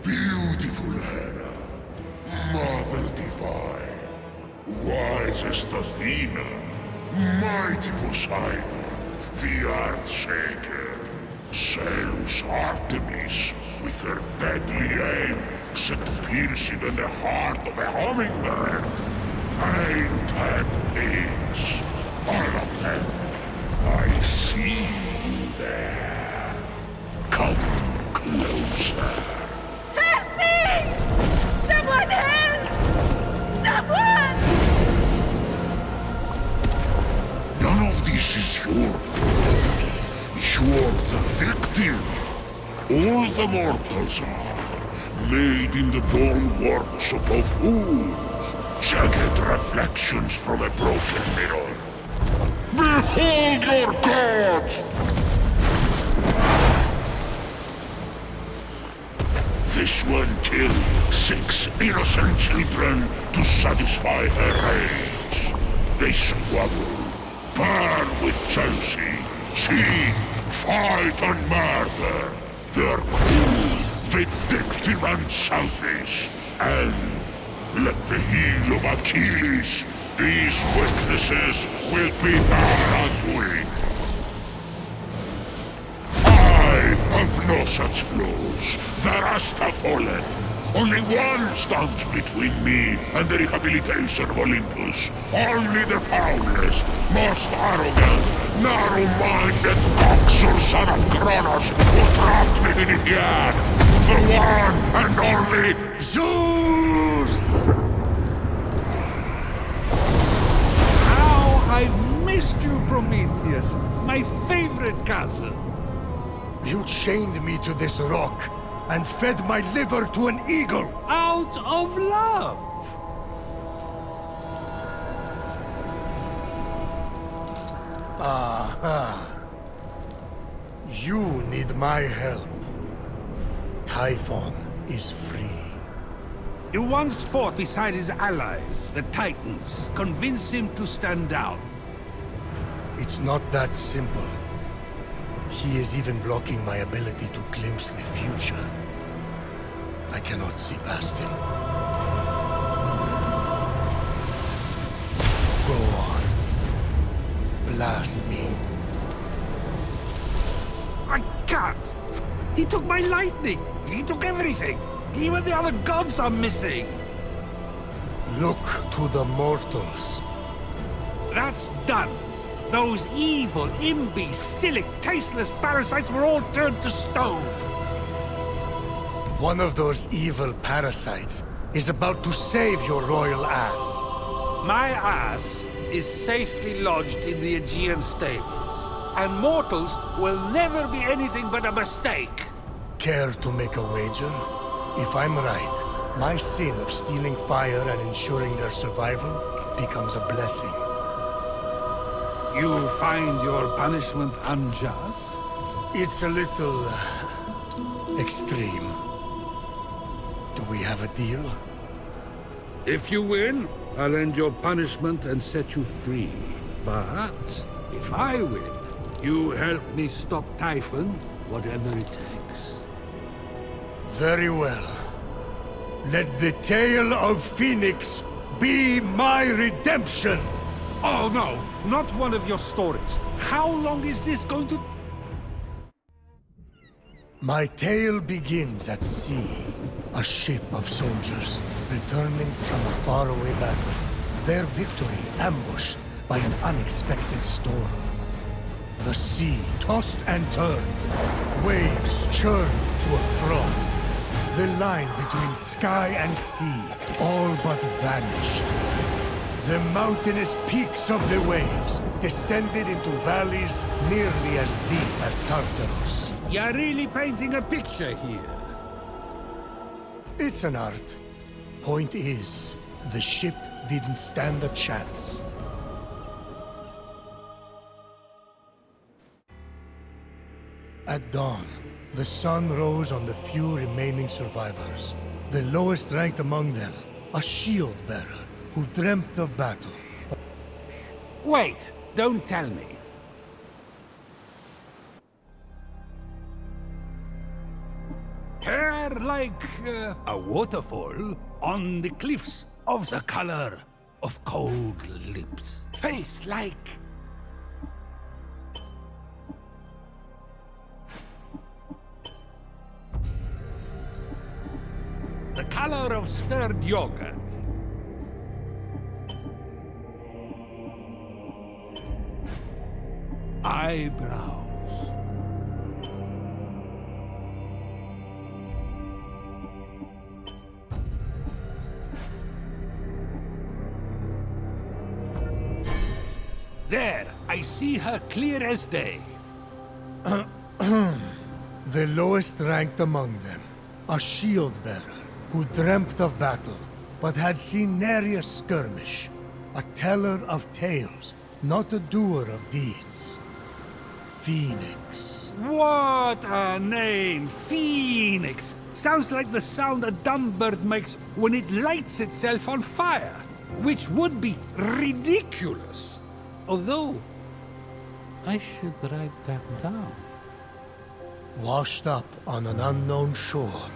Beautiful Hera, Mother Divine, wisest Athena, mighty Poseidon, the Earth-shaker, Zeus Artemis, with her deadly aim set to pierce even the heart of a hummingbird. Painted pigs, all of them. I see you there. Come closer. Help me! Someone help! Someone! None of this is your fault. You're the victim. All the mortals are, made in the born workshop of fools. Jagged reflections from a broken mirror. Behold your god! This one killed 6 innocent children to satisfy her rage. They squabble, burn with jealousy, cheat, fight and murder. They're cruel, vindictive and selfish. And let the heel of Achilles, these weaknesses will be their undoing. I have no such flaws. The rest have fallen. Only one stands between me and the rehabilitation of Olympus. Only the foulest, most arrogant, narrow-minded coxer son of Kronos who trapped me beneath the earth. The one and only Zeus! How I've missed you, Prometheus, my favorite cousin. You chained me to this rock and fed my liver to an eagle! Out of love! Aha. You need my help. Typhon is free. You once fought beside his allies, the Titans. Convince him to stand down. It's not that simple. He is even blocking my ability to glimpse the future. I cannot see past him. Go on. Blast me. I can't! He took my lightning! He took everything! Even the other gods are missing! Look to the mortals. That's done! Those evil, imbecilic, tasteless parasites were all turned to stone! One of those evil parasites is about to save your royal ass. My ass is safely lodged in the Aegean stables, and mortals will never be anything but a mistake. Care to make a wager? If I'm right, my sin of stealing fire and ensuring their survival becomes a blessing. You find your punishment unjust? It's a little extreme. Do we have a deal? If you win, I'll end your punishment and set you free. But if I win, you help me stop Typhon, whatever it takes. Very well. Let the tale of Phoenix be my redemption! Oh no, not one of your stories. How long is this going to... My tale begins at sea. A ship of soldiers returning from a faraway battle. Their victory ambushed by an unexpected storm. The sea tossed and turned. Waves churned to a froth. The line between sky and sea all but vanished. The mountainous peaks of the waves descended into valleys nearly as deep as Tartarus. You're really painting a picture here. It's an art. Point is, the ship didn't stand a chance. At dawn, the sun rose on the few remaining survivors. The lowest ranked among them, a shield-bearer who dreamt of battle. Wait, don't tell me. Hair like a waterfall on the cliffs of the color of cold lips. Face like... the color of stirred yogurt. Eyebrows. There, I see her clear as day. The lowest ranked among them, a shield-bearer who dreamt of battle, but had seen nary a skirmish. A teller of tales, not a doer of deeds. Fenyx. What a name! Phoenix! Sounds like the sound a dumb bird makes when it lights itself on fire, which would be ridiculous. Although, I should write that down. Washed up on an unknown shore,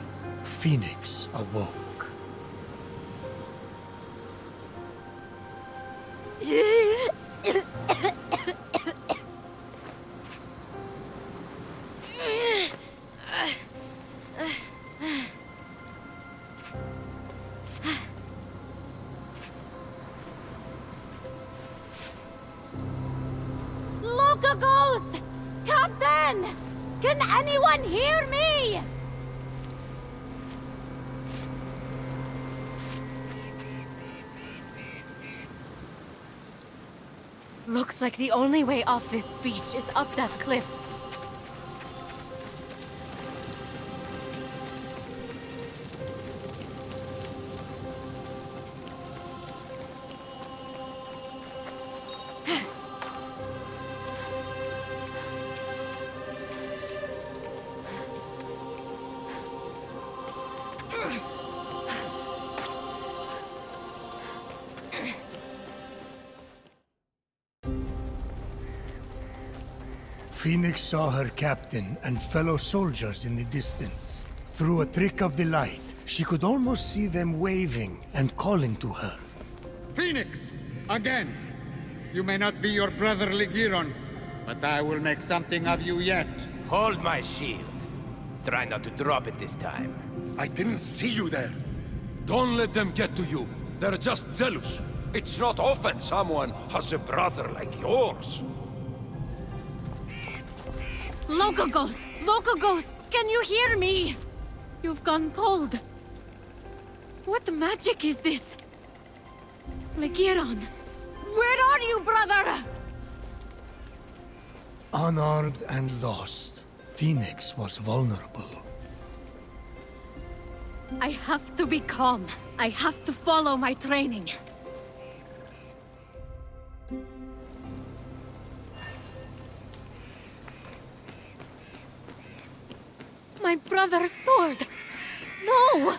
Fenyx awoke. Ghost! Captain! Can anyone hear me? Looks like the only way off this beach is up that cliff. Fenyx saw her captain and fellow soldiers in the distance. Through a trick of the light, she could almost see them waving and calling to her. Fenyx! Again! You may not be your brotherly Giron, but I will make something of you yet. Hold my shield. Try not to drop it this time. I didn't see you there. Don't let them get to you. They're just jealous. It's not often someone has a brother like yours. Locogos! Locogos! Can you hear me? You've gone cold. What magic is this? Legiron! Where are you, brother? Unarmed and lost, Fenyx was vulnerable. I have to be calm. I have to follow my training. My brother's sword! No!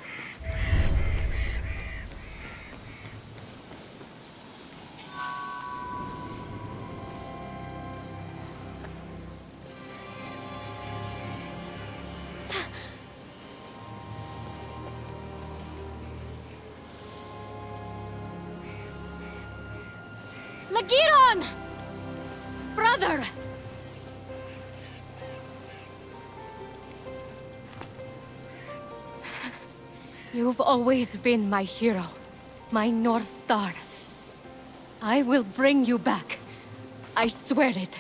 Legiron! Brother! You've always been my hero, my North Star. I will bring you back. I swear it.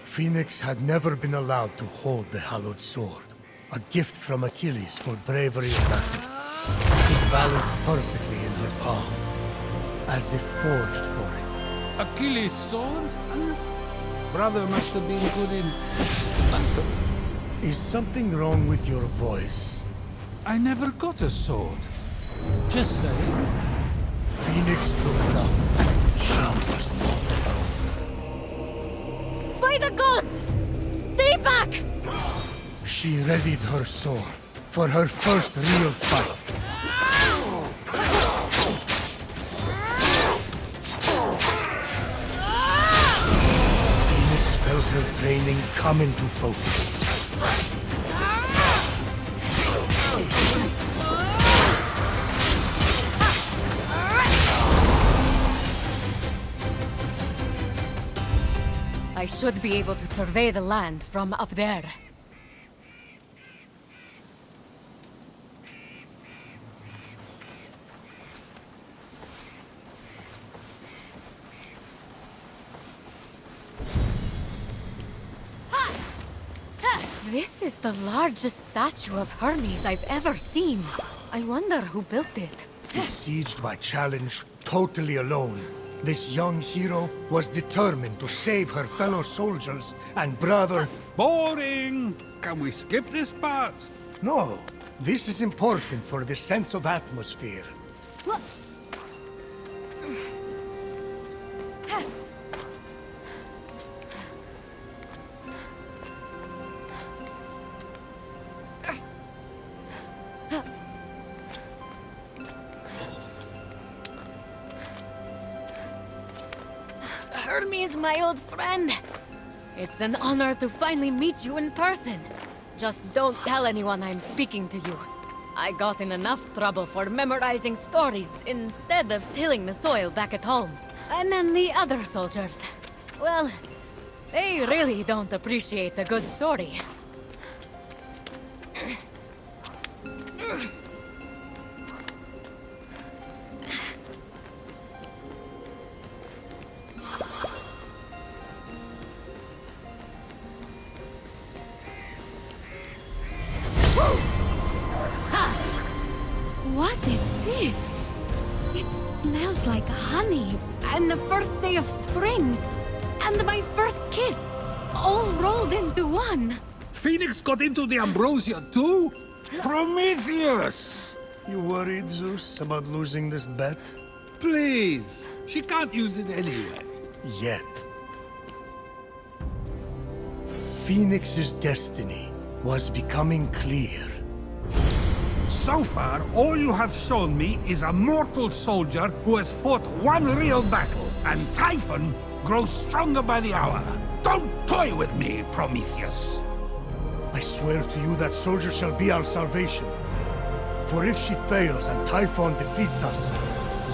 Fenyx had never been allowed to hold the hallowed sword. A gift from Achilles for bravery in battle. It balanced perfectly in her palm, as if forged for it. Achilles' sword? Brother must have been good in... Is something wrong with your voice? I never got a sword. Just saying. Fenyx looked up. She was not alone. By the gods! Stay back! She readied her sword, for her first real fight. Phoenix felt her training come into focus. I should be able to survey the land from up there. This is the largest statue of Hermes I've ever seen. I wonder who built it. Besieged by challenge, totally alone, this young hero was determined to save her fellow soldiers and brother... Boring! Can we skip this part? No, this is important for the sense of atmosphere. What? Hermes, my old friend. It's an honor to finally meet you in person. Just don't tell anyone I'm speaking to you. I got in enough trouble for memorizing stories instead of tilling the soil back at home. And then the other soldiers. Well, they really don't appreciate a good story. What is this? It smells like honey, and the first day of spring, and my first kiss, all rolled into one. Phoenix got into the ambrosia too? Prometheus! You worried, Zeus, about losing this bet? Please, she can't use it anyway. Yet. Phoenix's destiny was becoming clear. So far, all you have shown me is a mortal soldier who has fought one real battle, and Typhon grows stronger by the hour. Don't toy with me, Prometheus. I swear to you that soldier shall be our salvation. For if she fails and Typhon defeats us,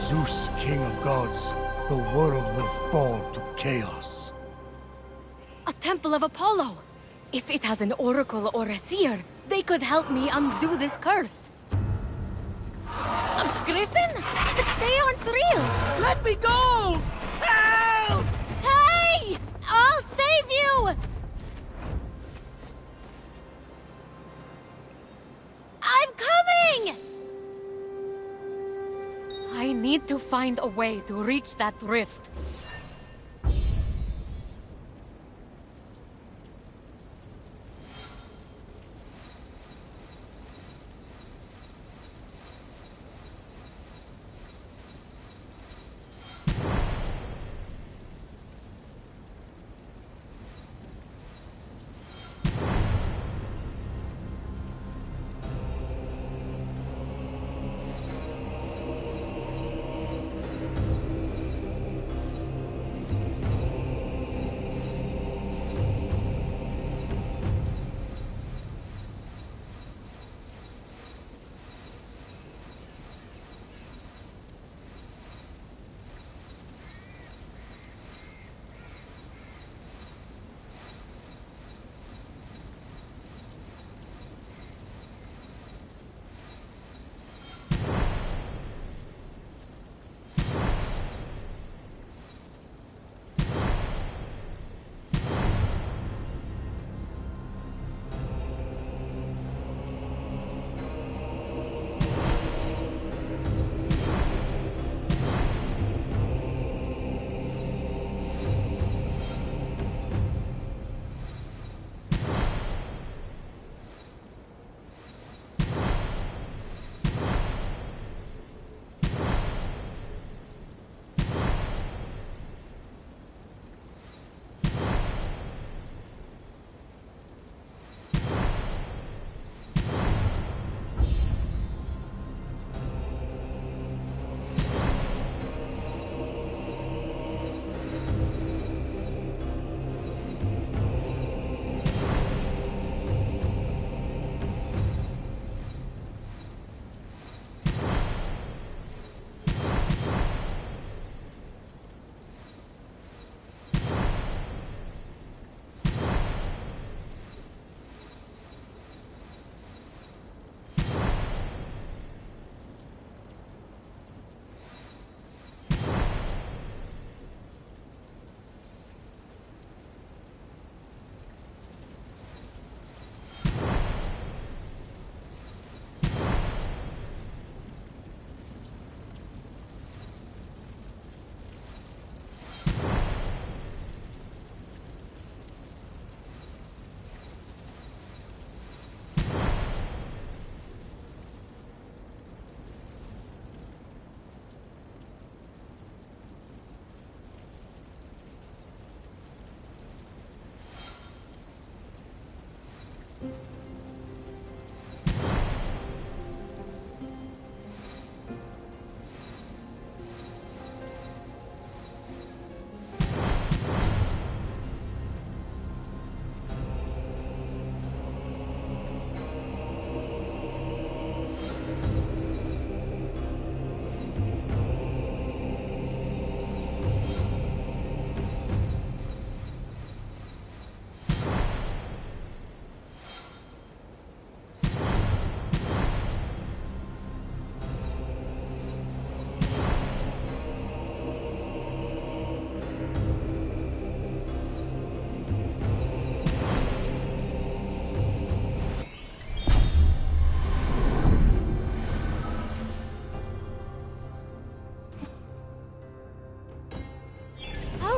Zeus, king of gods, the world will fall to chaos. A temple of Apollo. If it has an oracle or a seer, they could help me undo this curse. A griffin? But they aren't real! Let me go! Help! Hey! I'll save you! I'm coming! I need to find a way to reach that rift.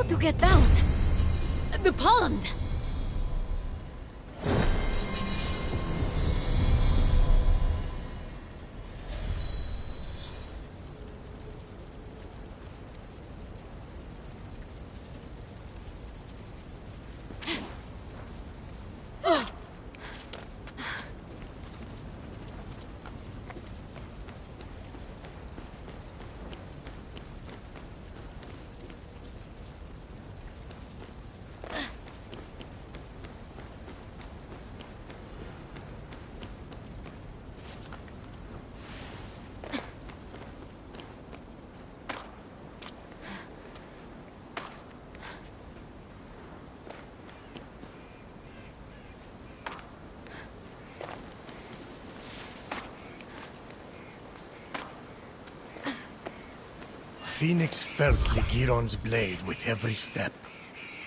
to get down. The pond! Fenyx felt Ligiron's blade with every step.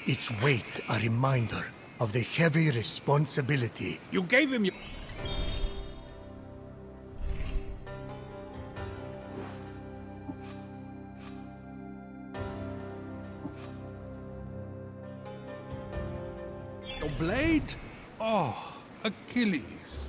Its weight a reminder of the heavy responsibility. You gave him your... Your blade? Oh, Achilles.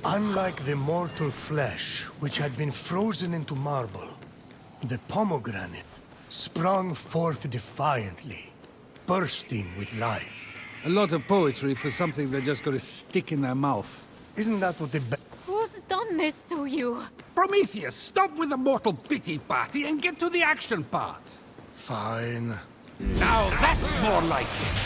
Unlike the mortal flesh, which had been frozen into marble, the pomegranate sprung forth defiantly, bursting with life. A lot of poetry for something they're just gonna stick in their mouth. Isn't that what the Who's done this to you? Prometheus, stop with the mortal pity party and get to the action part. Fine. Now that's more like it.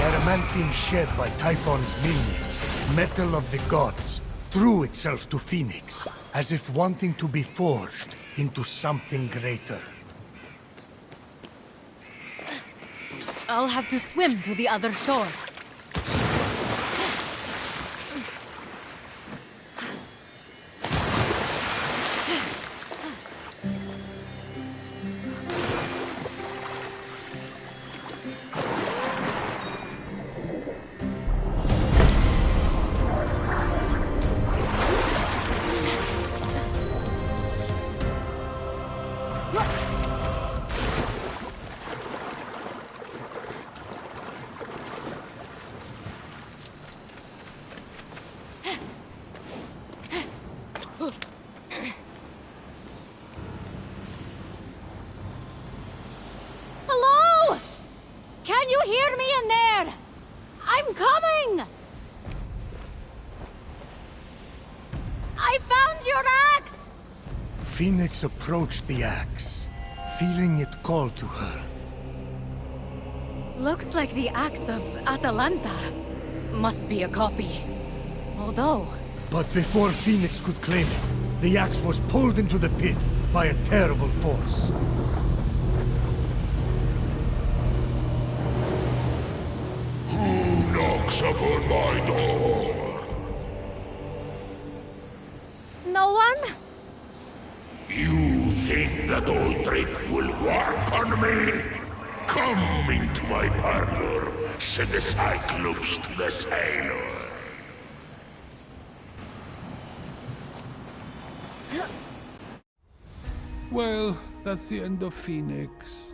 Adamantine shed by Typhon's minions, metal of the gods, threw itself to Fenyx, as if wanting to be forged into something greater. I'll have to swim to the other shore. Hello? Can you hear me in there? I'm coming! I found your axe! Fenyx approached the axe, feeling it call to her. Looks like the axe of Atalanta. Must be a copy. Although... But before Fenyx could claim it, the axe was pulled into the pit by a terrible force. Who knocks upon my door? No one? You think that old trick will work on me? Come into my parlor, said the Cyclops to the sailor. Well, that's the end of Phoenix.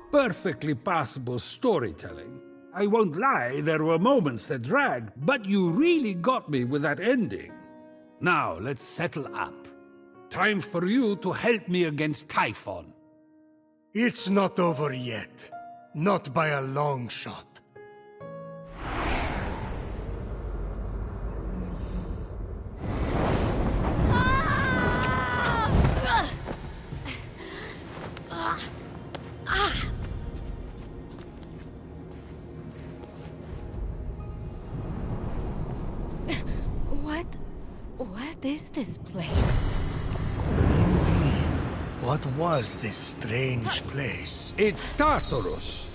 Perfectly passable storytelling. I won't lie, there were moments that dragged, but you really got me with that ending. Now, let's settle up. Time for you to help me against Typhon. It's not over yet. Not by a long shot. What is this place? What was this strange place? It's Tartarus.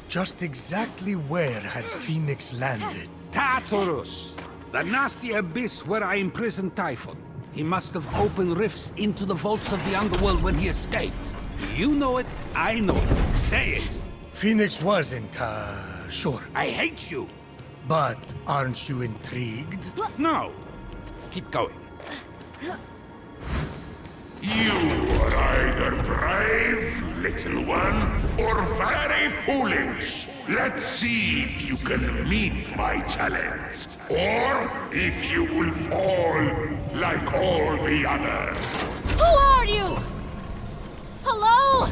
Just exactly where had Phoenix landed? Tartarus! The nasty abyss where I imprisoned Typhon. He must have opened rifts into the vaults of the underworld when he escaped. You know it, I know it. Say it! Phoenix wasn't, sure. I hate you! But aren't you intrigued? No! Keep going. You are either brave, little one, or very foolish. Let's see if you can meet my challenge, or if you will fall like all the others. Who are you? Hello?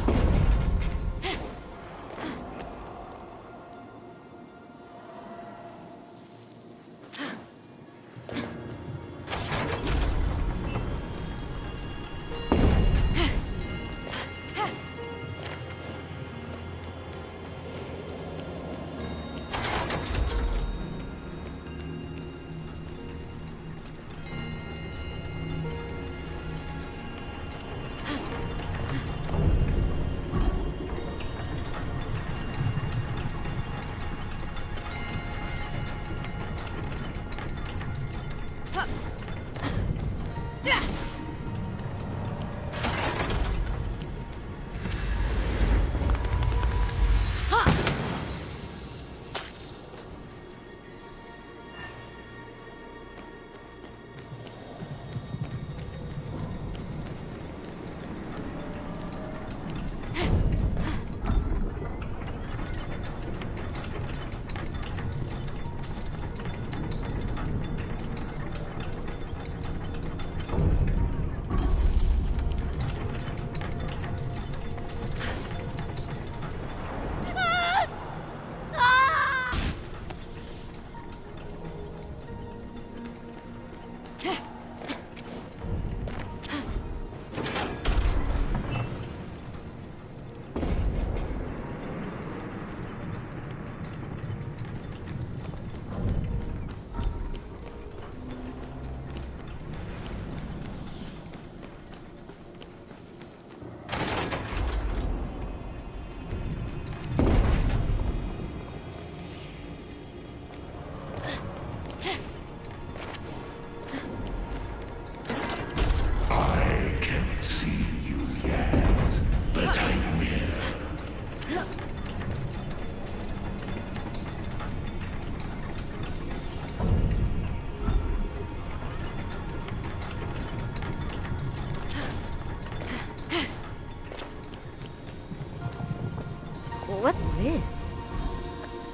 What's this?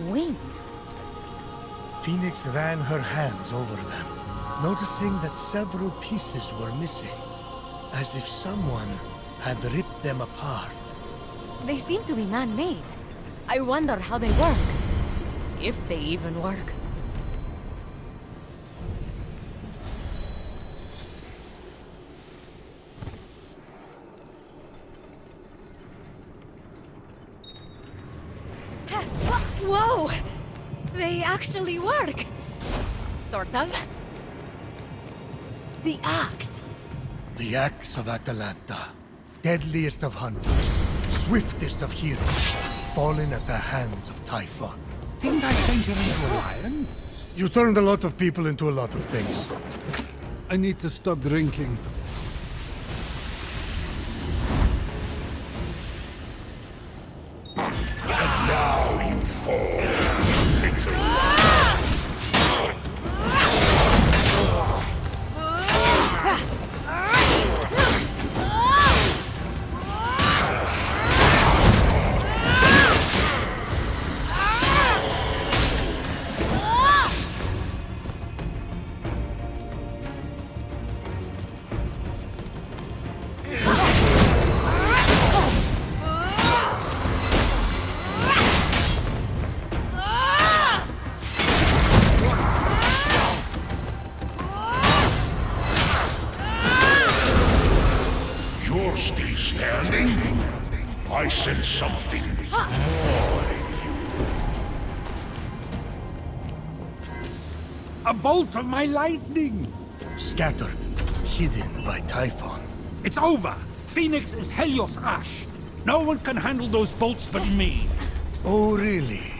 Wings. Phoenix ran her hands over them, noticing that several pieces were missing, as if someone had ripped them apart. They seem to be man-made. I wonder how they work. If they even work. Whoa! They actually work! Sort of. The axe! The axe of Atalanta, deadliest of hunters, swiftest of heroes, fallen at the hands of Typhon. Didn't I change her into a lion? You turned a lot of people into a lot of things. I need to stop drinking. I sense something more in you. A bolt of my lightning! Scattered, hidden by Typhon. It's over! Phoenix is Helios Ash! No one can handle those bolts but me! Oh, really?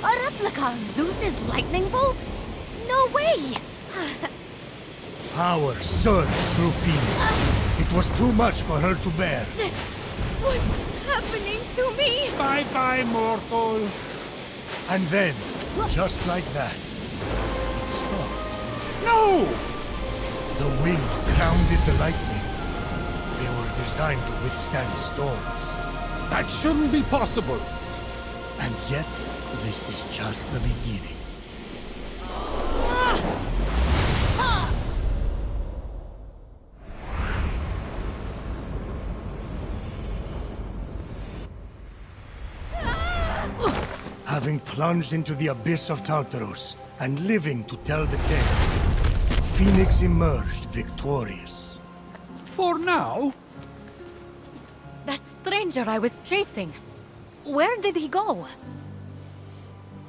A replica of Zeus's lightning bolt? No way! Power surged through Phoenix. It was too much for her to bear. What's happening to me? Bye-bye, mortal! And then, just like that, it stopped. No! The wings grounded the lightning. They were designed to withstand storms. That shouldn't be possible! And yet, this is just the beginning. Having plunged into the abyss of Tartarus and living to tell the tale, Phoenix emerged victorious. For now? That stranger I was chasing. Where did he go?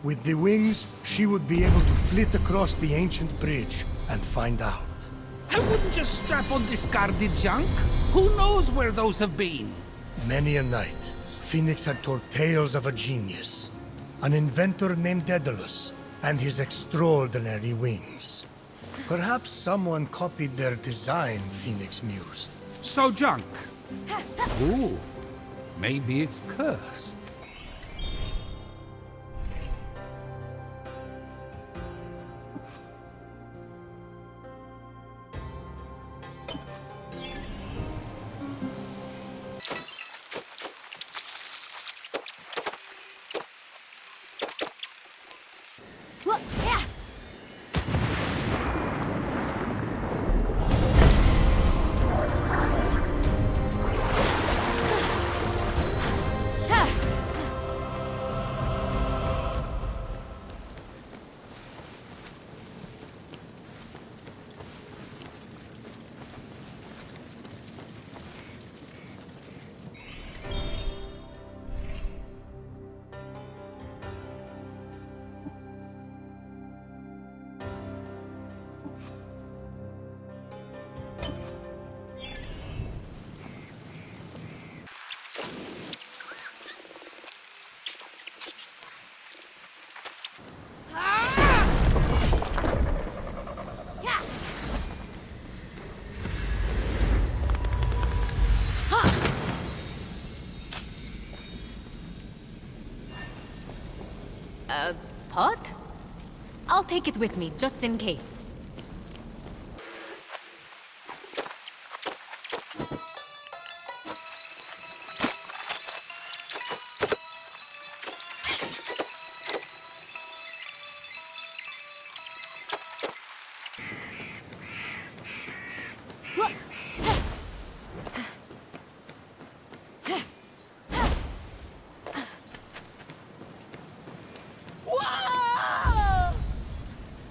With the wings, she would be able to flit across the ancient bridge and find out. I wouldn't just strap on discarded junk. Who knows where those have been? Many a night, Phoenix had told tales of a genius, an inventor named Daedalus, and his extraordinary wings. Perhaps someone copied their design, Phoenix mused. So junk. Ooh, maybe it's cursed. What? Yeah. Pot? I'll take it with me, just in case.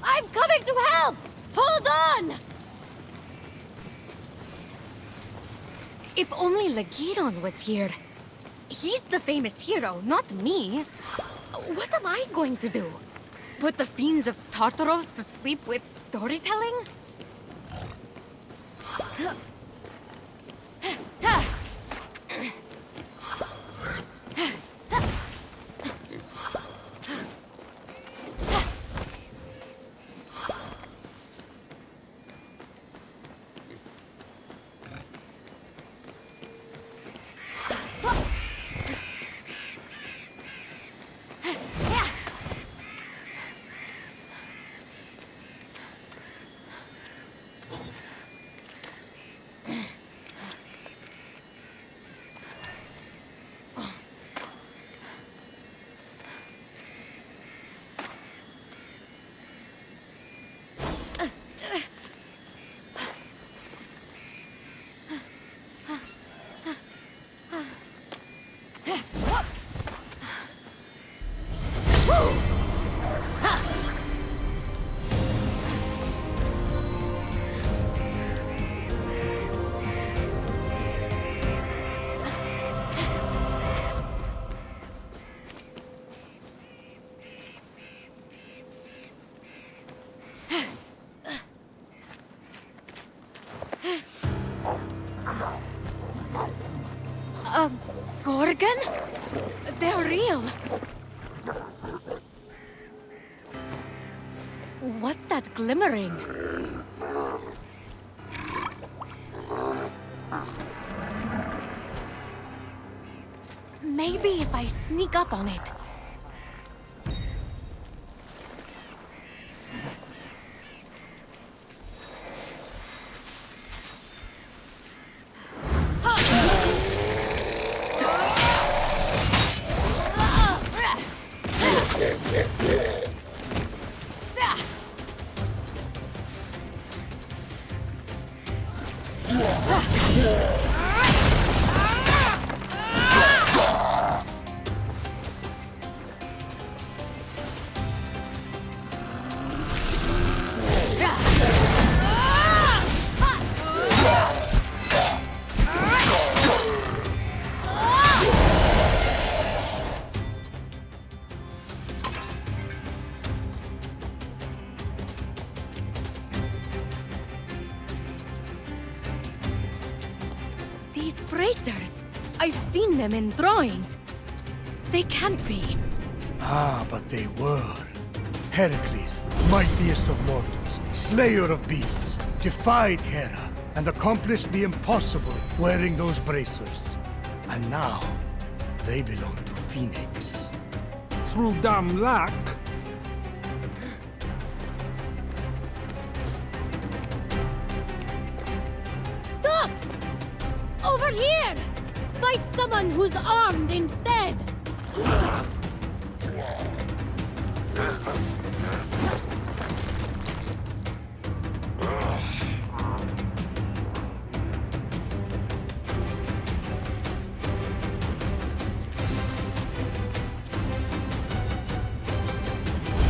I'm coming to help! Hold on! If only Lagiron was here. He's the famous hero, not me. What am I going to do? Put the fiends of Tartaros to sleep with storytelling? again? They're real. What's that glimmering? Maybe if I sneak up on it. These bracers! I've seen them in drawings. They can't be. Ah, but they were. Heracles, mightiest of mortals, slayer of beasts, defied Hera and accomplished the impossible wearing those bracers. And now, they belong to Phoenix. Through dumb luck. Stop! Over here! Fight someone who's armed instead!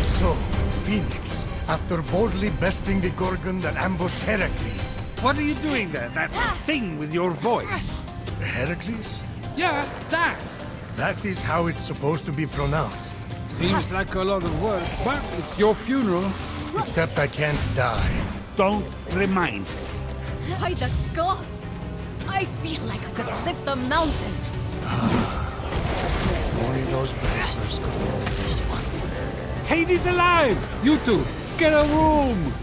So, Phoenix, after boldly besting the Gorgon that ambushed Heracles. What are you doing there? That thing with your voice? Heracles? Yeah, that. That is how it's supposed to be pronounced. Seems like a lot of work, but it's your funeral. Except I can't die. Don't remind me. By the gods! I feel like I could lift a mountain! Only those bracers could hold this one. Hades alive! You two, get a room!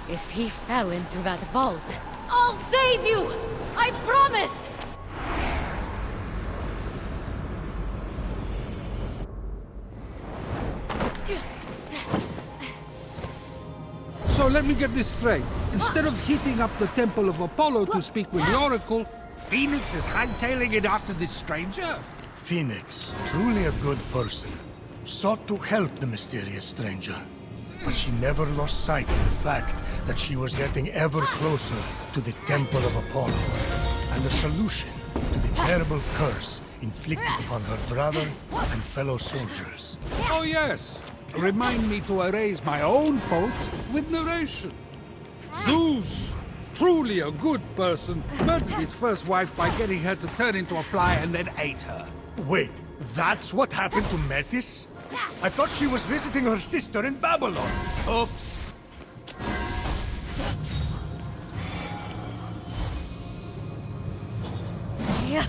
If he fell into that vault, I'll save you! I promise! So let me get this straight. Instead of heating up the Temple of Apollo to speak with the Oracle, Phoenix is hightailing it after this stranger? Phoenix, truly a good person, sought to help the mysterious stranger. But she never lost sight of the fact that she was getting ever closer to the Temple of Apollo, and the solution to the terrible curse inflicted upon her brother and fellow soldiers. Oh yes. Remind me to erase my own faults with narration. Zeus, truly a good person, murdered his first wife by getting her to turn into a fly and then ate her. Wait, that's what happened to Metis? I thought she was visiting her sister in Babylon. Oops. Yeah.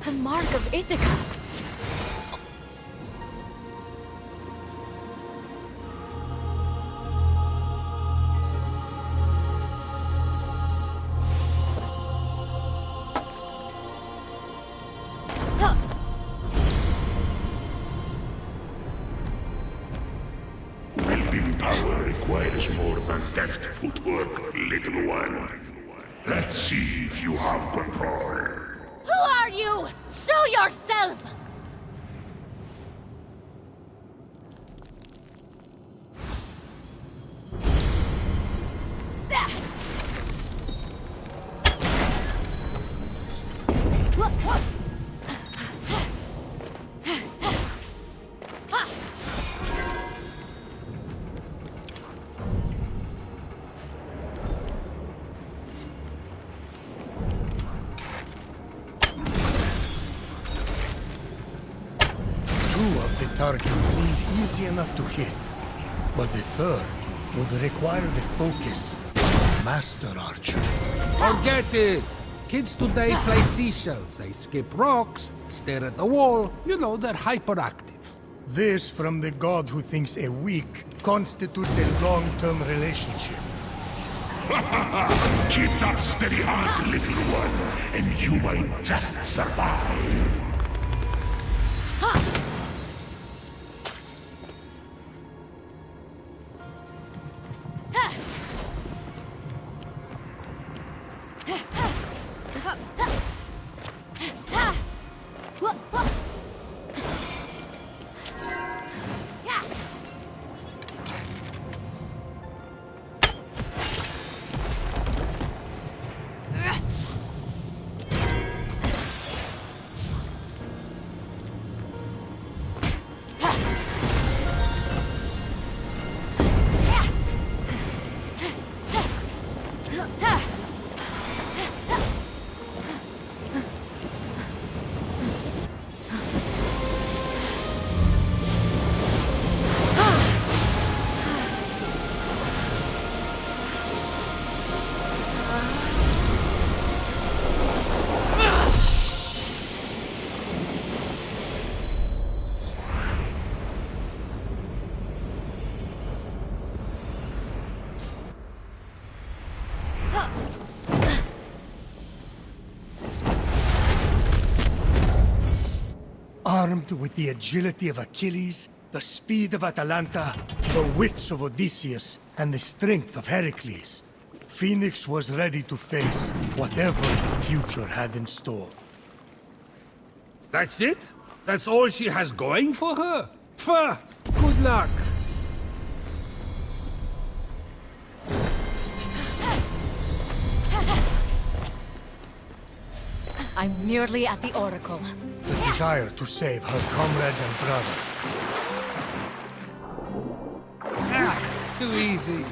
The mark of Ithaca. Wielding power requires more than deft footwork, little one. Let's see if you have control. Who are you? Show yourself! The target seemed easy enough to hit, but the third would require the focus of a master archer. Forget it! Kids today play seashells. They skip rocks, stare at the wall. You know, they're hyperactive. This from the god who thinks a week constitutes a long-term relationship. Keep that steady hand, little one, and you might just survive. Armed with the agility of Achilles, the speed of Atalanta, the wits of Odysseus, and the strength of Heracles, Fenyx was ready to face whatever the future had in store. That's it? That's all she has going for her? Pfft! Good luck! I'm nearly at the Oracle. The desire to save her comrades and brother. Ah, too easy.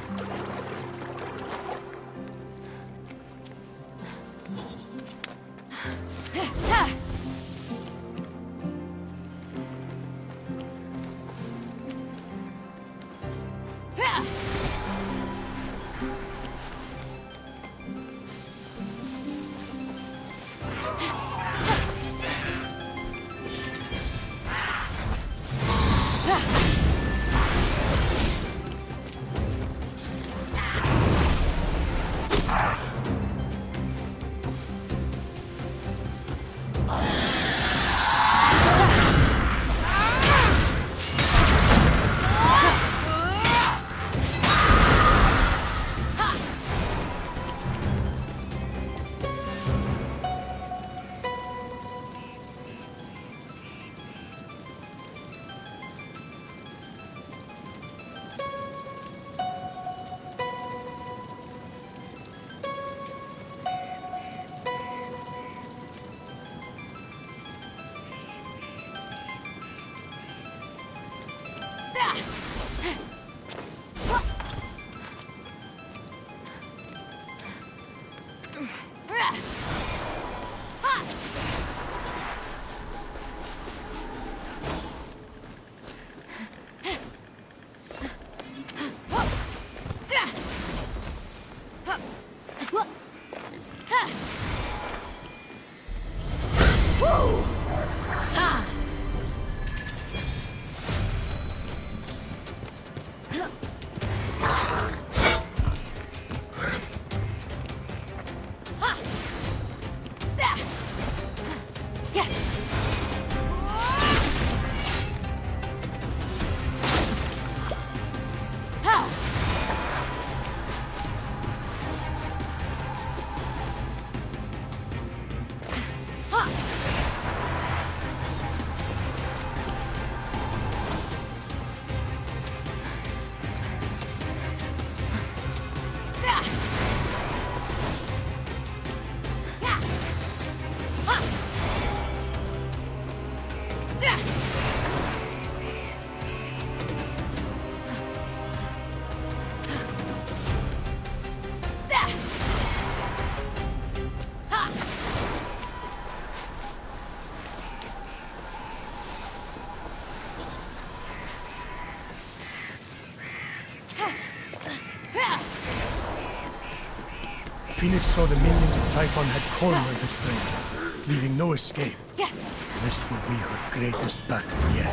Fenyx saw the minions of Typhon had cornered the stranger, leaving no escape. This will be her greatest battle yet.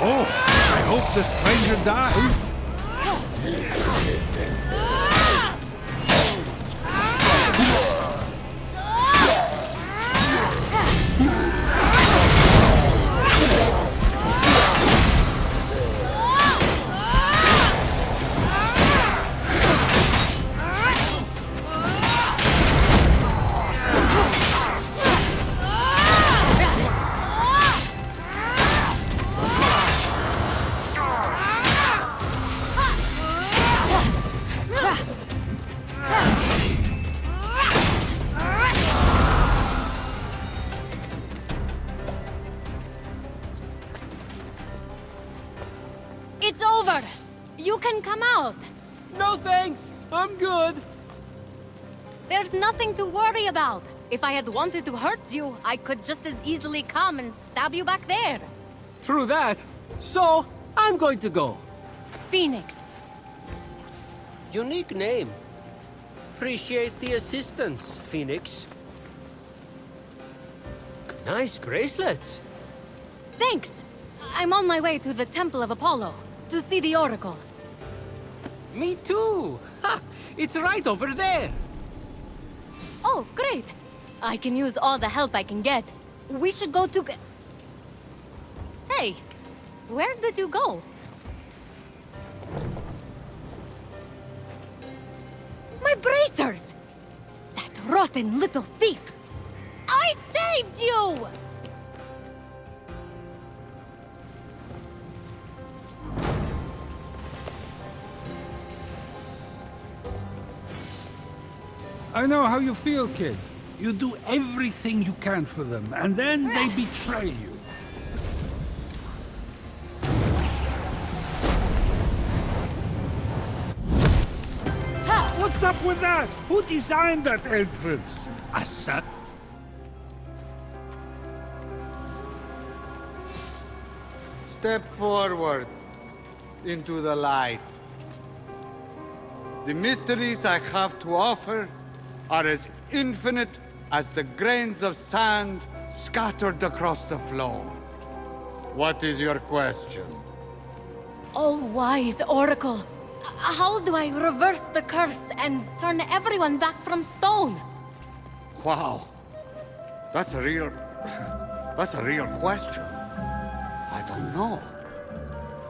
Oh, I hope the stranger dies. It's over! You can come out! No thanks! I'm good! There's nothing to worry about. If I had wanted to hurt you, I could just as easily come and stab you back there. True that. So, I'm going to go. Fenyx. Unique name. Appreciate the assistance, Fenyx. Nice bracelets. Thanks! I'm on my way to the Temple of Apollo, to see the Oracle. Me too! Ha! It's right over there! Oh, great! I can use all the help I can get. We should go to... Hey! Where did you go? bracers! That rotten little thief! I saved you! I know how you feel, kid. You do everything you can for them, and then they betray you. What's up with that? Who designed that entrance? Assad? Step forward into the light. The mysteries I have to offer are as infinite as the grains of sand scattered across the floor. What is your question? Oh, wise Oracle. How do I reverse the curse and turn everyone back from stone? Wow. That's a real question. I don't know.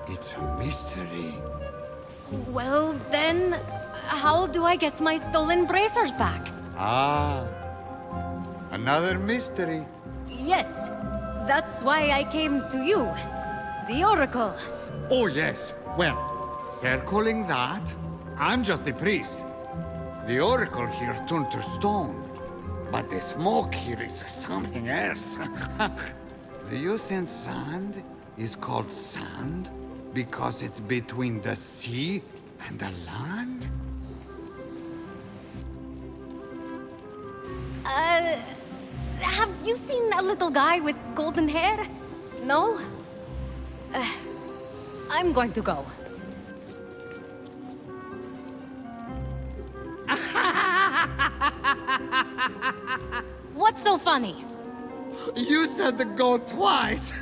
It's a mystery. Well, then, how do I get my stolen bracers back? Ah. Another mystery. Yes, that's why I came to you, the Oracle. Oh, yes. Well, circling that, I'm just the priest. The Oracle here turned to stone. But the smoke here is something else. Do you think sand is called sand because it's between the sea and the land? Have you seen a little guy with golden hair? No? I'm going to go. What's so funny? You said the go twice,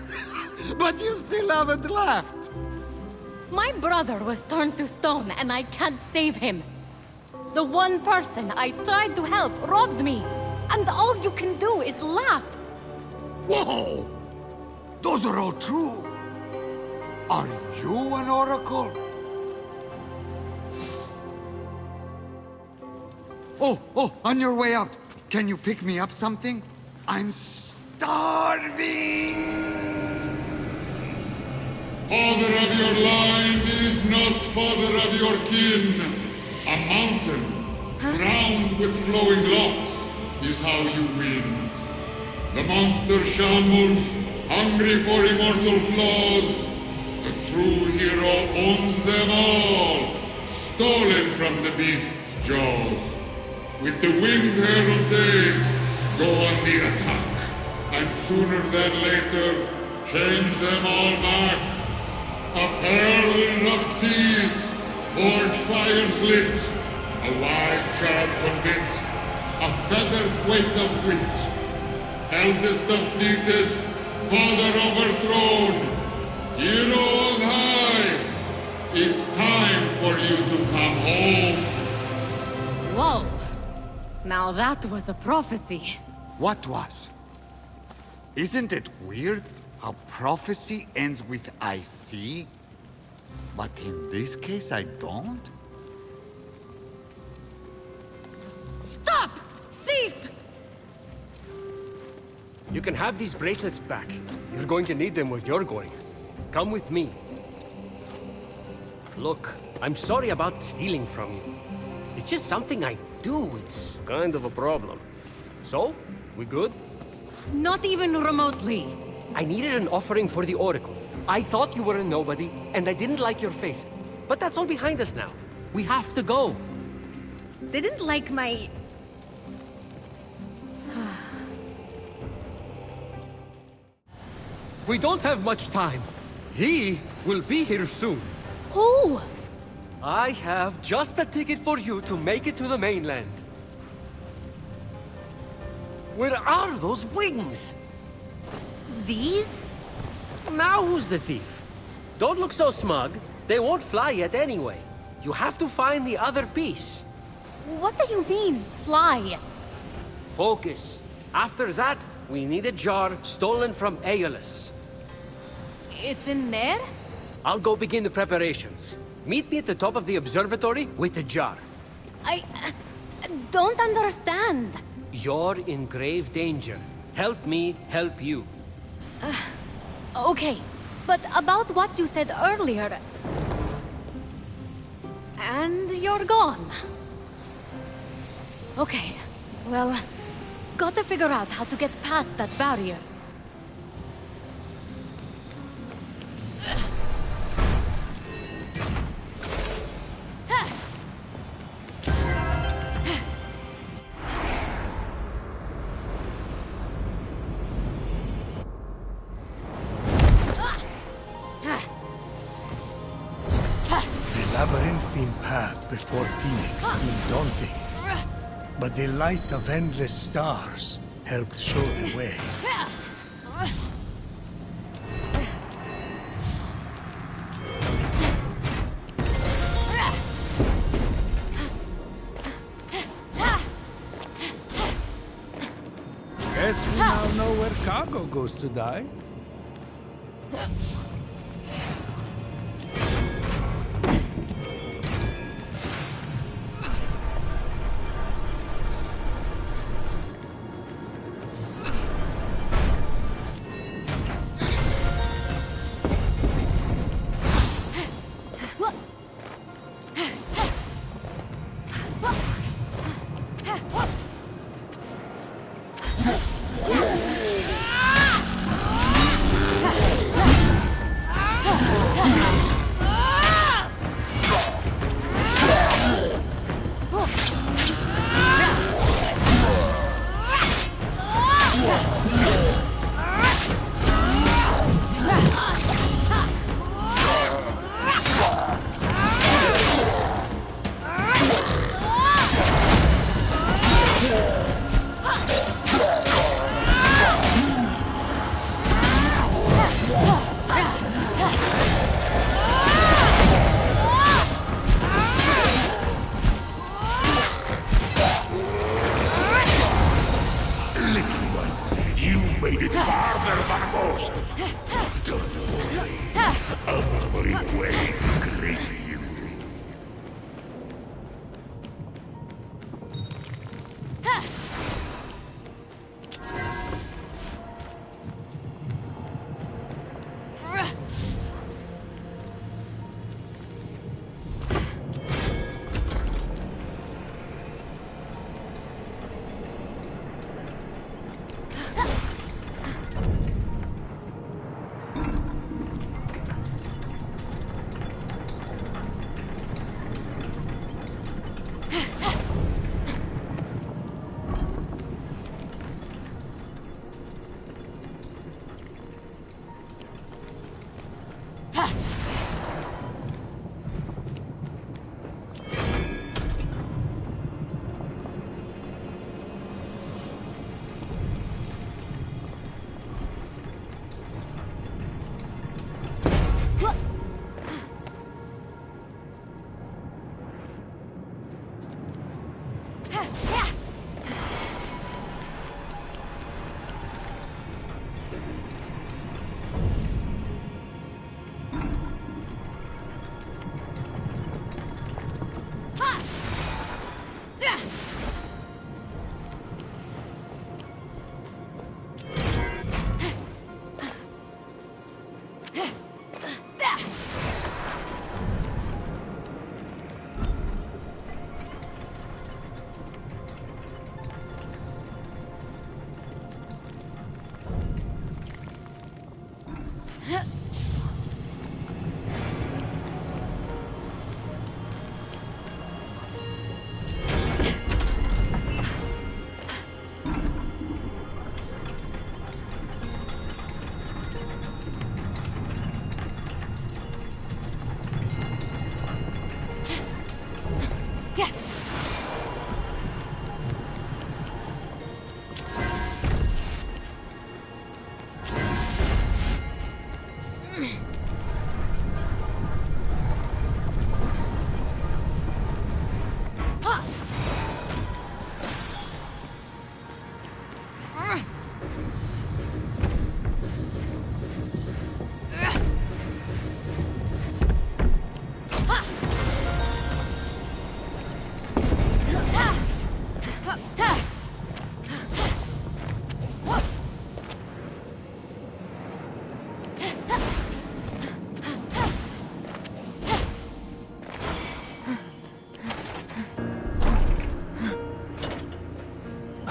but you still haven't left. My brother was turned to stone and I can't save him. The one person I tried to help robbed me. And all you can do is laugh. Whoa! Those are all true. Are you an oracle? Oh, on your way out. Can you pick me up something? I'm starving! Father of your line is not father of your kin. A mountain, crowned with flowing locks, is how you win. The monster shambles, hungry for immortal flaws. The true hero owns them all, stolen from the beast's jaws. With the winged herald's aid, go on the attack, and sooner than later, change them all back. A pearl of seas, forge fires lit, a wise child convinced, a feather's weight of wit. Eldest of Thetis, father overthrown, hero on high, it's time for you to come home. Whoa. Now that was a prophecy. What was? Isn't it weird how prophecy ends with I see? But in this case, I don't? Stop! Thief! You can have these bracelets back. You're going to need them where you're going. Come with me. Look, I'm sorry about stealing from you. It's just something I do. It's kind of a problem. So, we good? Not even remotely. I needed an offering for the Oracle. I thought you were a nobody, and I didn't like your face. But that's all behind us now. We have to go. Didn't like my... We don't have much time. He will be here soon. Who? I have just a ticket for you to make it to the mainland. Where are those wings? These? Now who's the thief? Don't look so smug. They won't fly yet anyway. You have to find the other piece. What do you mean, fly? Focus. After that, we need a jar stolen from Aeolus. It's in there? I'll go begin the preparations. Meet me at the top of the observatory with the jar. don't understand. You're in grave danger. Help me help you. Okay, but about what you said earlier... And you're gone. Okay, well, gotta figure out how to get past that barrier. The labyrinthine path before Phoenix seemed daunting, but the light of endless stars helped show the way. Guess we now know where cargo goes to die. Made it farther than most. Don't worry. I'm on my way to greet you.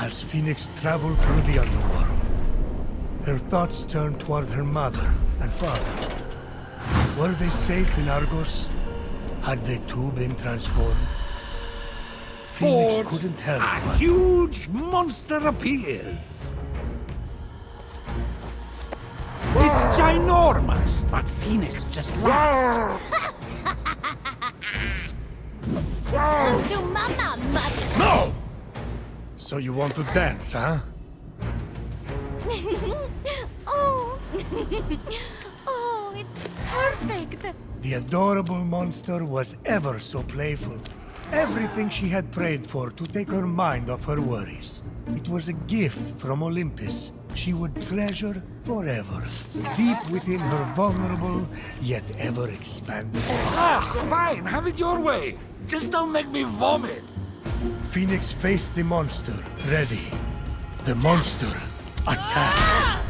As Fenyx traveled through the underworld, her thoughts turned toward her mother and father. Were they safe in Argos? Had they too been transformed? Fenyx Ford, couldn't help a but... huge monster appears. It's ginormous, but Fenyx just laughed. To mama, mother. No! So you want to dance, huh? Oh. Oh, it's perfect. The adorable monster was ever so playful. Everything she had prayed for to take her mind off her worries. It was a gift from Olympus she would treasure forever, deep within her vulnerable, yet ever-expanding. Fine, have it your way. Just don't make me vomit. Fenyx faced the monster, ready. The monster attacked.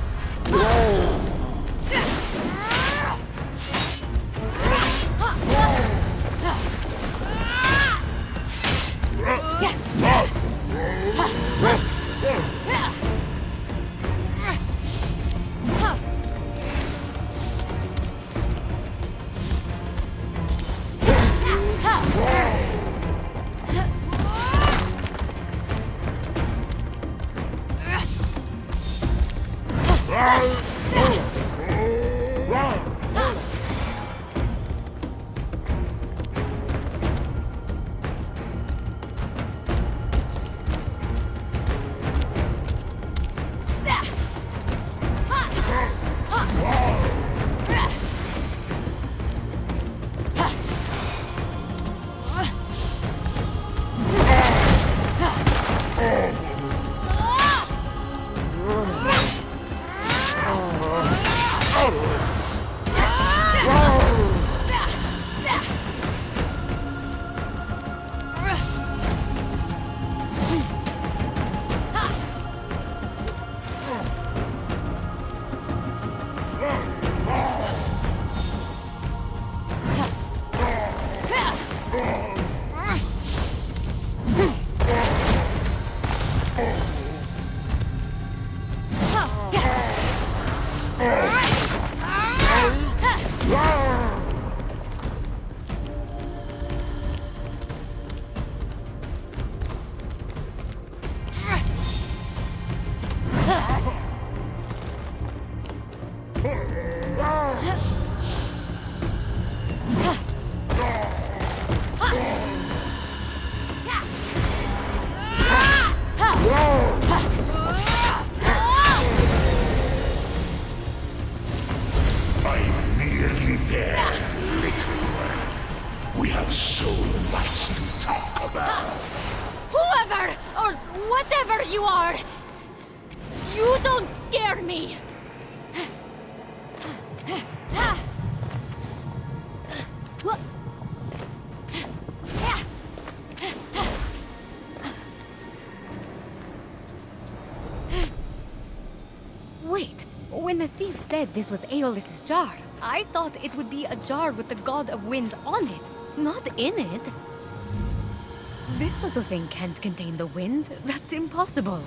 I'm nearly there, little one. We have so much to talk about. Whoever or whatever you are, you don't scare me. Wait, when the thief said this was Aeolus's jar, I thought it would be a jar with the god of winds on it, not in it. This little thing can't contain the wind. That's impossible.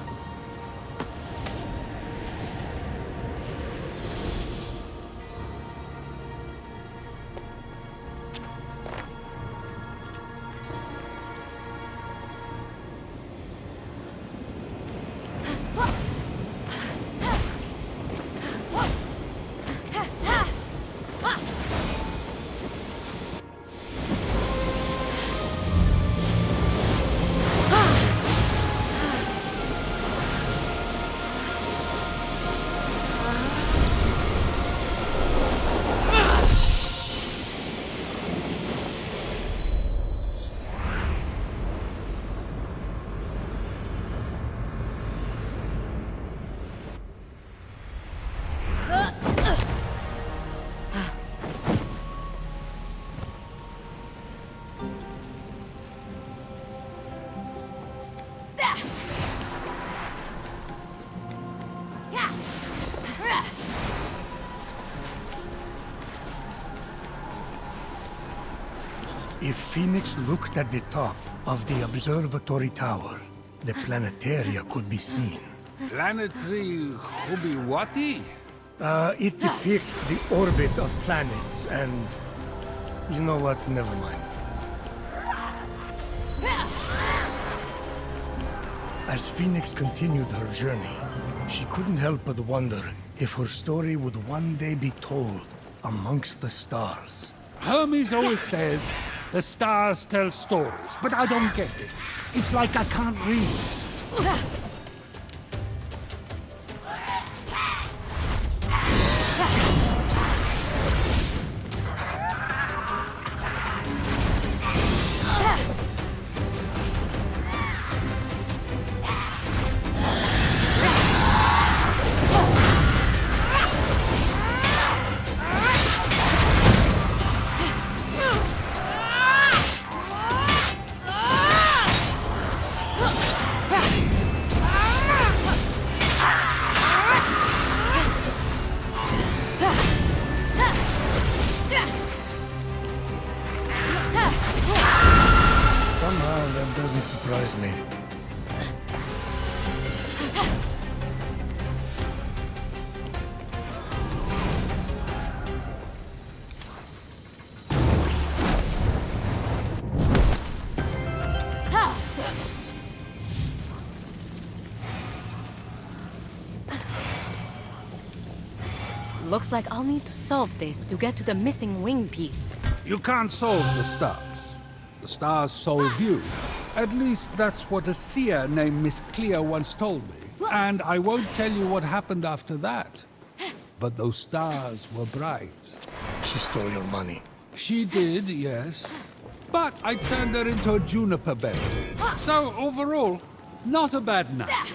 If Fenyx looked at the top of the observatory tower, the planetaria could be seen. Planetary Hubiwati? It depicts the orbit of planets and... You know what? Never mind. As Phoenix continued her journey, she couldn't help but wonder if her story would one day be told amongst the stars. Hermes always says the stars tell stories, but I don't get it. It's like I can't read. Somehow that doesn't surprise me. Looks like I'll need to solve this to get to the missing wing piece. You can't solve the stars. The stars solve you. At least that's what a seer named Miss Clea once told me. And I won't tell you what happened after that. But those stars were bright. She stole your money. She did, yes. But I turned her into a juniper bed. So overall, not a bad night.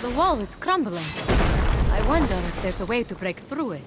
The wall is crumbling. I wonder if there's a way to break through it.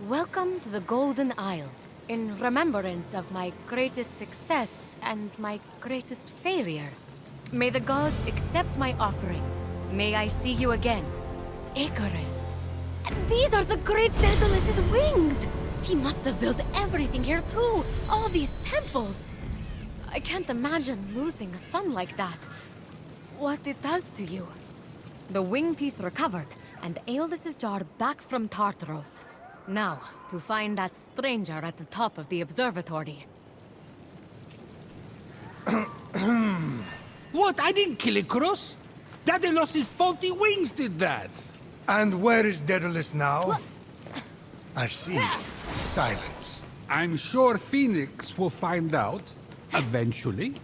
Welcome to the Golden Isle. In remembrance of my greatest success and my greatest failure. May the gods accept my offering. May I see you again. Icarus. These are the great Daedalus's wings! He must have built everything here too! All these temples! I can't imagine losing a son like that. What it does to you. The wing piece recovered, and Aeolus's jar back from Tartaros. Now, to find that stranger at the top of the observatory. What? I didn't kill Icarus! Daedalus' faulty wings did that! And where is Daedalus now? I see. Silence. I'm sure Phoenix will find out, eventually.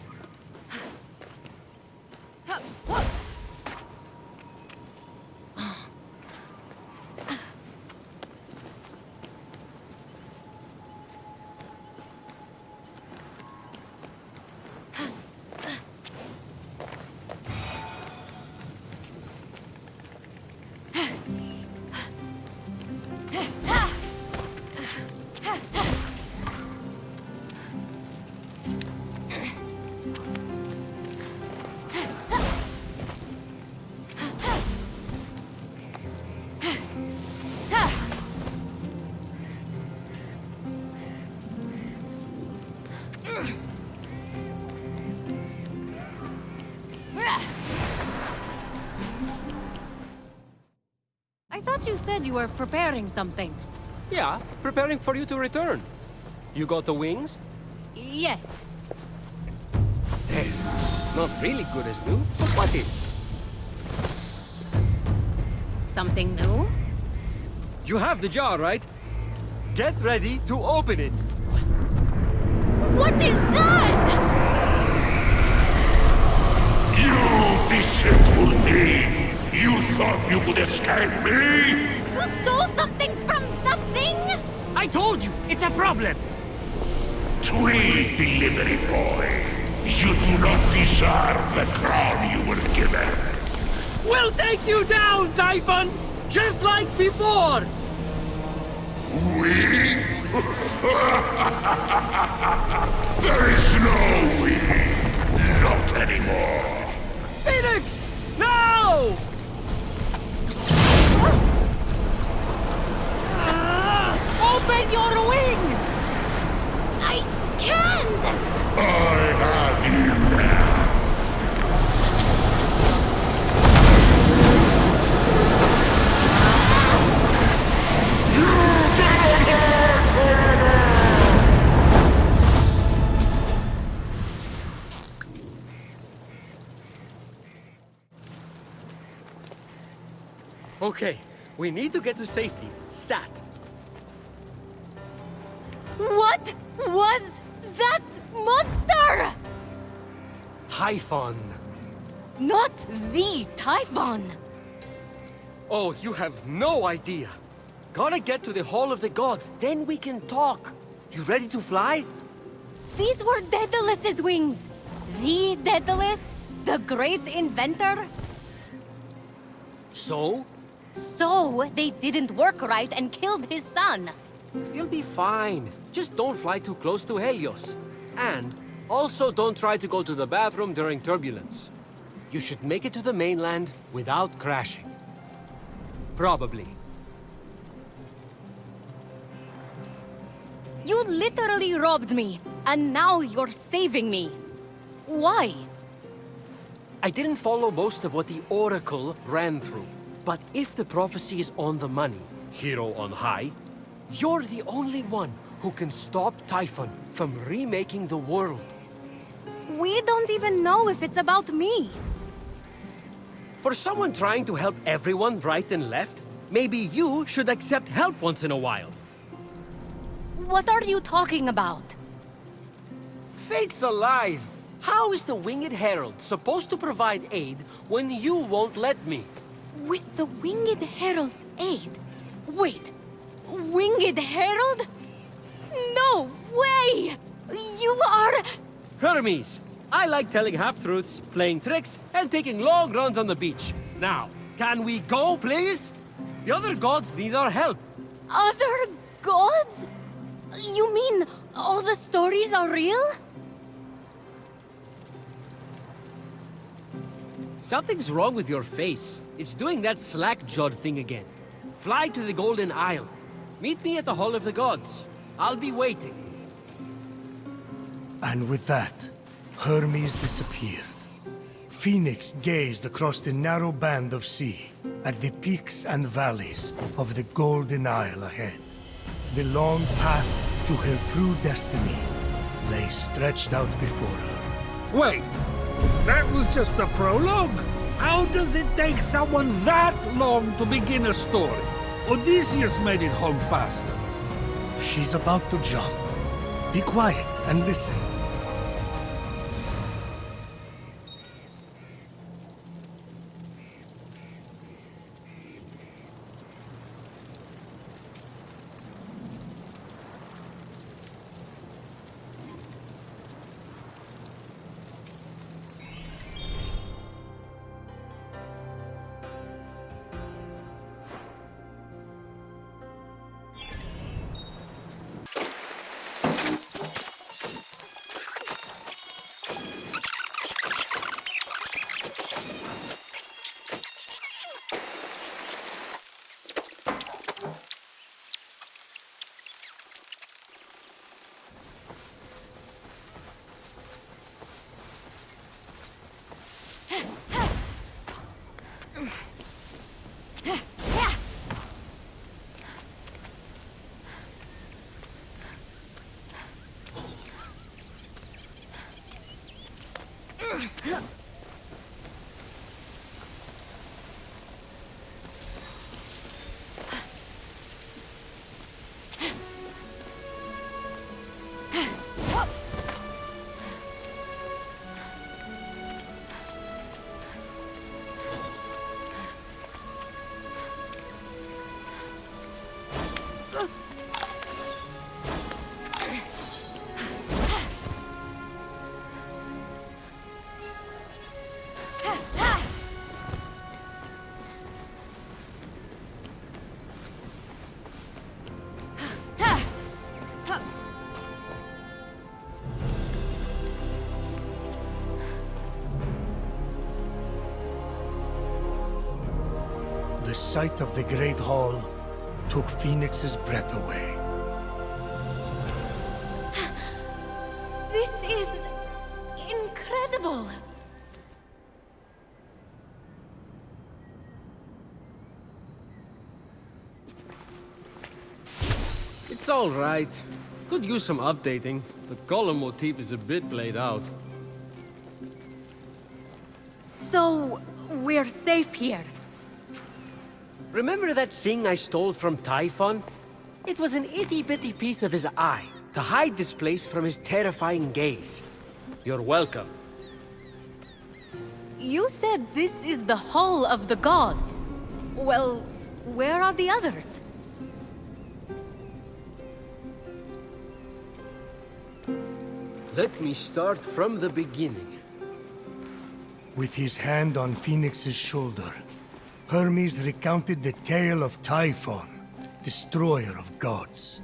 I thought you said you were preparing something. Yeah, preparing for you to return. You got the wings? Yes. Not really good as new, but what is? Something new? You have the jar, right? Get ready to open it. What is that? You deceitful thief! You thought you could escape me? You stole something from the thing? I told you, it's a problem. Tweed delivery boy! You do not deserve the crown you were given! We'll take you down, Typhon! Just like before! We? There is no we! Not anymore! Phoenix! No! Open your wings! I can't! I have you now! Okay, we need to get to safety. Stat. What was that monster? Typhon. Not the Typhon. Oh, you have no idea. Gotta get to the Hall of the Gods, then we can talk. You ready to fly? These were Daedalus's wings! The Daedalus? The great inventor? So? So, they didn't work right and killed his son. You'll be fine. Just don't fly too close to Helios. And also don't try to go to the bathroom during turbulence. You should make it to the mainland without crashing. Probably. You literally robbed me, and now you're saving me. Why? I didn't follow most of what the Oracle ran through. But if the prophecy is on the money, hero on high, you're the only one who can stop Typhon from remaking the world. We don't even know if it's about me. For someone trying to help everyone right and left, maybe you should accept help once in a while. What are you talking about? Fate's alive! How is the Winged Herald supposed to provide aid when you won't let me? With the Winged Herald's aid? Wait, Winged Herald? No way! You are... Hermes! I like telling half-truths, playing tricks, and taking long runs on the beach. Now, can we go, please? The other gods need our help. Other gods? You mean all the stories are real? Something's wrong with your face. It's doing that slack-jawed thing again. Fly to the Golden Isle. Meet me at the Hall of the Gods. I'll be waiting. And with that, Hermes disappeared. Phoenix gazed across the narrow band of sea, at the peaks and valleys of the Golden Isle ahead. The long path to her true destiny lay stretched out before her. Wait! That was just the prologue? How does it take someone that long to begin a story? Odysseus made it home faster. She's about to jump. Be quiet and listen. The sight of the Great Hall took Phoenix's breath away. This is... incredible! It's all right. Could use some updating. The column motif is a bit played out. So, we're safe here. Remember that thing I stole from Typhon? It was an itty-bitty piece of his eye, to hide this place from his terrifying gaze. You're welcome. You said this is the Hall of the Gods. Well, where are the others? Let me start from the beginning. With his hand on Phoenix's shoulder, Hermes recounted the tale of Typhon, destroyer of gods.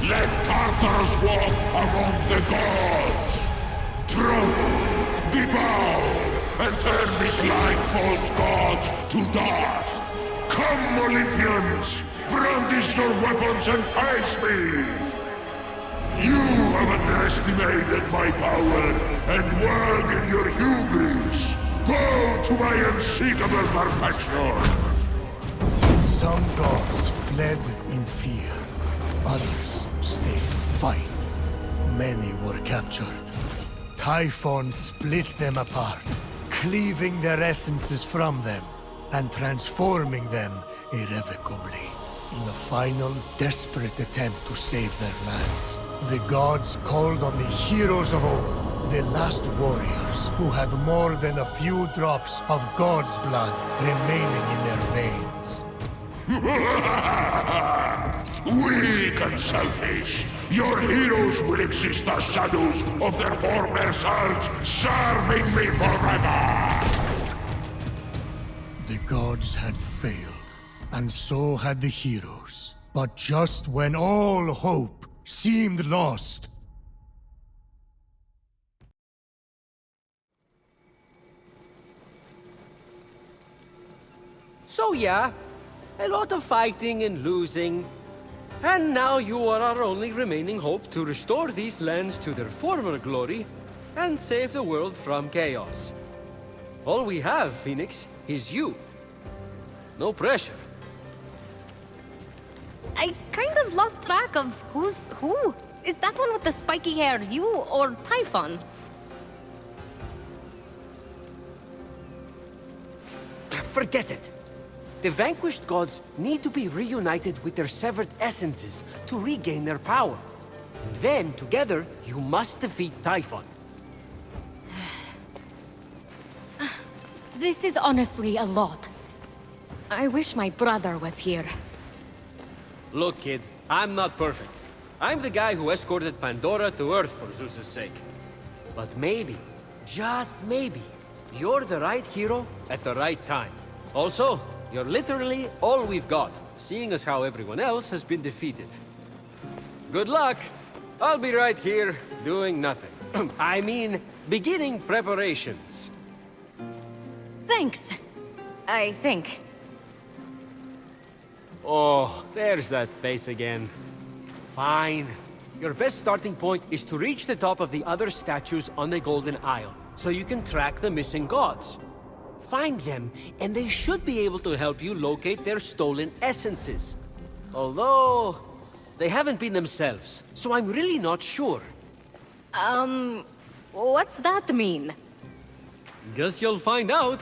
Let Tartarus walk among the gods! Trample, devour, and turn these life-force gods to dust! Come, Olympians! Brandish your weapons and face me! You have underestimated my power and work in your hubris! Go to my unseekable perfection! Some gods fled in fear. Others stayed to fight. Many were captured. Typhon split them apart, cleaving their essences from them and transforming them irrevocably. In a final, desperate attempt to save their lands, the gods called on the heroes of old, the last warriors who had more than a few drops of God's blood remaining in their veins. Weak and selfish, your heroes will exist as shadows of their former selves, serving me forever! The gods had failed, and so had the heroes. But just when all hope seemed lost, So yeah, a lot of fighting and losing. And now you are our only remaining hope to restore these lands to their former glory and save the world from chaos. All we have, Phoenix, is you. No pressure. I kind of lost track of who's who. Is that one with the spiky hair you or Typhon? Forget it. The vanquished gods need to be reunited with their severed essences to regain their power. And then, together, you must defeat Typhon. This is honestly a lot. I wish my brother was here. Look, kid, I'm not perfect. I'm the guy who escorted Pandora to Earth for Zeus's sake. But maybe, just maybe, you're the right hero at the right time. Also, you're literally all we've got, seeing as how everyone else has been defeated. Good luck! I'll be right here, doing nothing. I mean, beginning preparations. Thanks. I think. Oh, there's that face again. Fine. Your best starting point is to reach the top of the other statues on the Golden Isle, so you can track the missing gods. Find them, and they should be able to help you locate their stolen essences. Although, they haven't been themselves, so I'm really not sure. What's that mean? Guess you'll find out.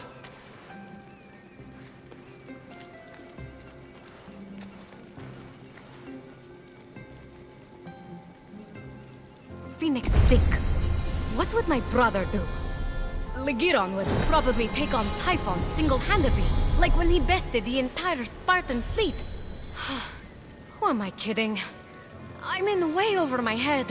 Phoenix, think. What would my brother do? Ligiron would probably take on Typhon single-handedly, like when he bested the entire Spartan fleet. Who am I kidding? I'm in way over my head.